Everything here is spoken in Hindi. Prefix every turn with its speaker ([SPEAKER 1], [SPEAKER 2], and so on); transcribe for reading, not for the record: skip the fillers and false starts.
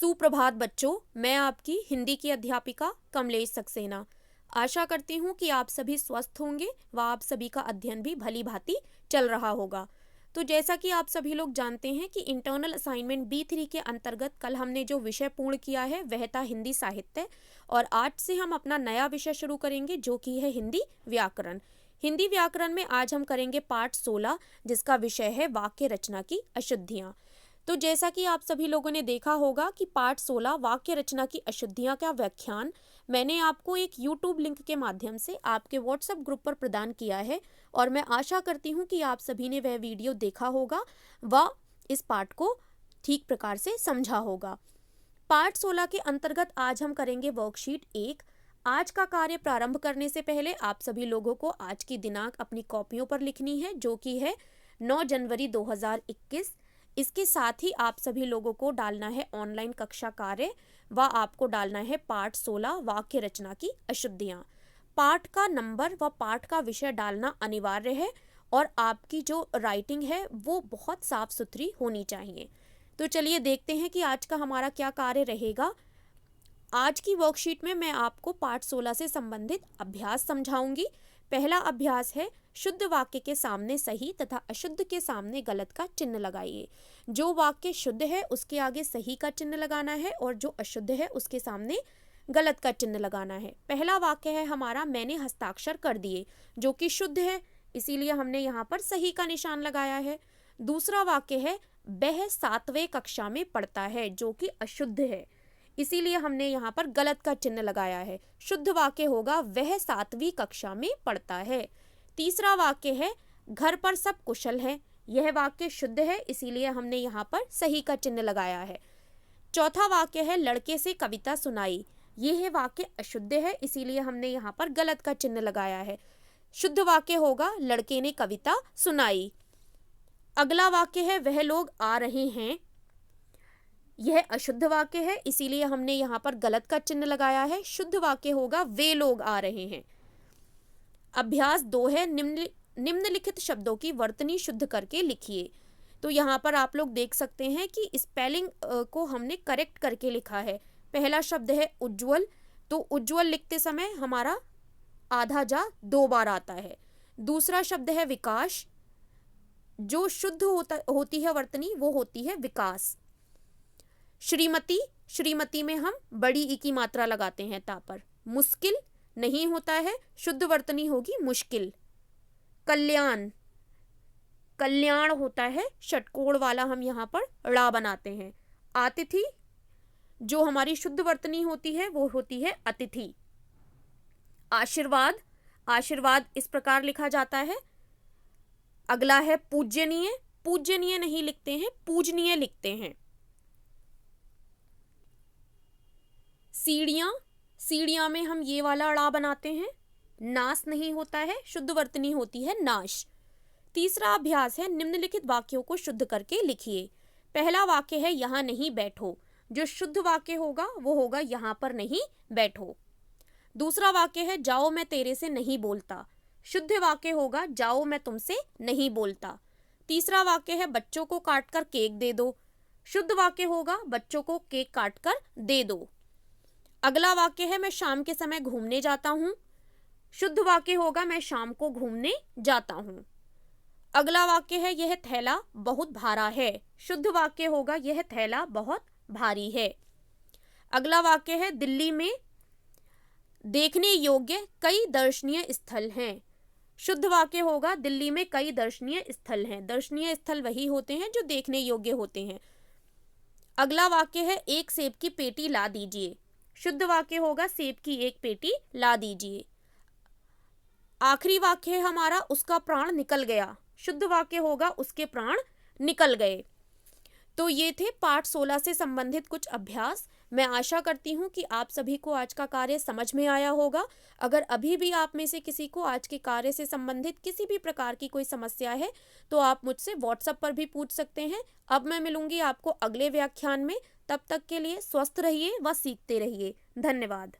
[SPEAKER 1] सुप्रभात बच्चों, मैं आपकी हिंदी की अध्यापिका कमलेश सक्सेना। आशा करती हूँ कि आप सभी स्वस्थ होंगे व आप सभी का अध्ययन भी भली भांति चल रहा होगा। तो जैसा कि आप सभी लोग जानते हैं कि इंटरनल असाइनमेंट B3 के अंतर्गत कल हमने जो विषय पूर्ण किया है वह था हिंदी साहित्य, और आज से हम अपना नया विषय शुरू करेंगे जो कि है हिंदी व्याकरण। हिंदी व्याकरण में आज हम करेंगे पाठ 16, जिसका विषय है वाक्य रचना की अशुद्धियाँ। तो जैसा कि आप सभी लोगों ने देखा होगा कि पाठ 16 वाक्य रचना की अशुद्धियाँ का व्याख्यान मैंने आपको एक YouTube लिंक के माध्यम से आपके WhatsApp ग्रुप पर प्रदान किया है, और मैं आशा करती हूँ कि आप सभी ने वह वीडियो देखा होगा व इस पाठ को ठीक प्रकार से समझा होगा। पाठ 16 के अंतर्गत आज हम करेंगे वर्कशीट 1। आज का कार्य प्रारंभ करने से पहले आप सभी लोगों को आज की दिनांक अपनी कॉपियों पर लिखनी है, जो कि है 9 जनवरी 2021। इसके साथ ही आप सभी लोगों को डालना है ऑनलाइन कक्षा कार्य व आपको डालना है पाठ 16 वाक्य रचना की अशुद्धियाँ। पाठ का नंबर व पाठ का विषय डालना अनिवार्य है, और आपकी जो राइटिंग है वो बहुत साफ सुथरी होनी चाहिए। तो चलिए देखते हैं कि आज का हमारा क्या कार्य रहेगा। आज की वर्कशीट में मैं आपको पाठ 16 से संबंधित अभ्यास समझाऊंगी। पहला अभ्यास है शुद्ध वाक्य के सामने सही तथा अशुद्ध के सामने गलत का चिन्ह लगाइए। जो वाक्य शुद्ध है उसके आगे सही का चिन्ह लगाना है, और जो अशुद्ध है उसके सामने गलत का चिन्ह लगाना है। पहला वाक्य है हमारा मैंने हस्ताक्षर कर दिए, जो कि शुद्ध है, इसीलिए हमने यहाँ पर सही का निशान लगाया है। दूसरा वाक्य है वह 7वें कक्षा में पढ़ता है, जो कि अशुद्ध है, इसीलिए हमने यहाँ पर गलत का चिन्ह लगाया है। शुद्ध वाक्य होगा वह 7वीं कक्षा में पढ़ता है। तीसरा वाक्य है घर पर सब कुशल है, यह वाक्य शुद्ध है, इसीलिए हमने यहाँ पर सही का चिन्ह लगाया है। चौथा वाक्य है लड़के से कविता सुनाई, यह वाक्य अशुद्ध है, इसीलिए हमने यहाँ पर गलत का चिन्ह लगाया है। शुद्ध वाक्य होगा लड़के ने कविता सुनाई। अगला वाक्य है वह लोग आ रहे हैं, यह अशुद्ध वाक्य है, इसीलिए हमने यहाँ पर गलत का चिन्ह लगाया है। शुद्ध वाक्य होगा वे लोग आ रहे हैं। अभ्यास 2 है निम्नलिखित शब्दों की वर्तनी शुद्ध करके लिखिए। तो यहाँ पर आप लोग देख सकते हैं कि स्पेलिंग को हमने करेक्ट करके लिखा है। पहला शब्द है उज्ज्वल, तो उज्ज्वल लिखते समय हमारा आधा जा 2 बार आता है। दूसरा शब्द है विकास, जो शुद्ध होती है वर्तनी वो होती है विकास। श्रीमती, श्रीमती में हम बड़ी ई की मात्रा लगाते हैं ता पर। मुश्किल नहीं होता है, शुद्ध वर्तनी होगी मुश्किल। कल्याण, कल्याण होता है, षटकोण वाला हम यहाँ पर ड़ा बनाते हैं। आतिथि, जो हमारी शुद्ध वर्तनी होती है वो होती है अतिथि। आशीर्वाद, आशीर्वाद इस प्रकार लिखा जाता है। अगला है पूज्यनीय, पूज्यनीय नहीं लिखते हैं, पूजनीय लिखते हैं। सीढ़ियाँ, सीढ़ियाँ में हम ये वाला अड़ा बनाते हैं। नाश नहीं होता है, शुद्ध वर्तनी होती है नाश। तीसरा अभ्यास है निम्नलिखित वाक्यों को शुद्ध करके लिखिए। पहला वाक्य है यहाँ नहीं बैठो, जो शुद्ध वाक्य होगा वो होगा यहाँ पर नहीं बैठो। दूसरा वाक्य है जाओ मैं तेरे से नहीं बोलता, शुद्ध वाक्य होगा जाओ मैं तुमसे नहीं बोलता। तीसरा वाक्य है बच्चों को काटकर केक दे दो, शुद्ध वाक्य होगा बच्चों को केक काटकर दे दो। अगला वाक्य है मैं शाम के समय घूमने जाता हूँ, शुद्ध वाक्य होगा मैं शाम को घूमने जाता हूँ। अगला वाक्य है यह थैला बहुत भारा है, शुद्ध वाक्य होगा यह थैला बहुत भारी है। अगला वाक्य है दिल्ली में देखने योग्य कई दर्शनीय स्थल हैं, शुद्ध वाक्य होगा दिल्ली में कई दर्शनीय स्थल हैं। दर्शनीय स्थल वही होते हैं जो देखने योग्य होते हैं। अगला वाक्य है एक सेब की पेटी ला दीजिए, शुद्ध वाक्य होगा सेब की एक पेटी ला दीजिए। आखिरी वाक्य है हमारा उसका प्राण निकल गया, शुद्ध वाक्य होगा उसके प्राण निकल गए। तो ये थे पाठ 16 से संबंधित कुछ अभ्यास। मैं आशा करती हूँ कि आप सभी को आज का कार्य समझ में आया होगा। अगर अभी भी आप में से किसी को आज के कार्य से संबंधित किसी भी प्रकार की कोई समस्या है तो आप मुझसे व्हाट्सएप पर भी पूछ सकते हैं। अब मैं मिलूंगी आपको अगले व्याख्यान में, तब तक के लिए स्वस्थ रहिए व सीखते रहिए। धन्यवाद।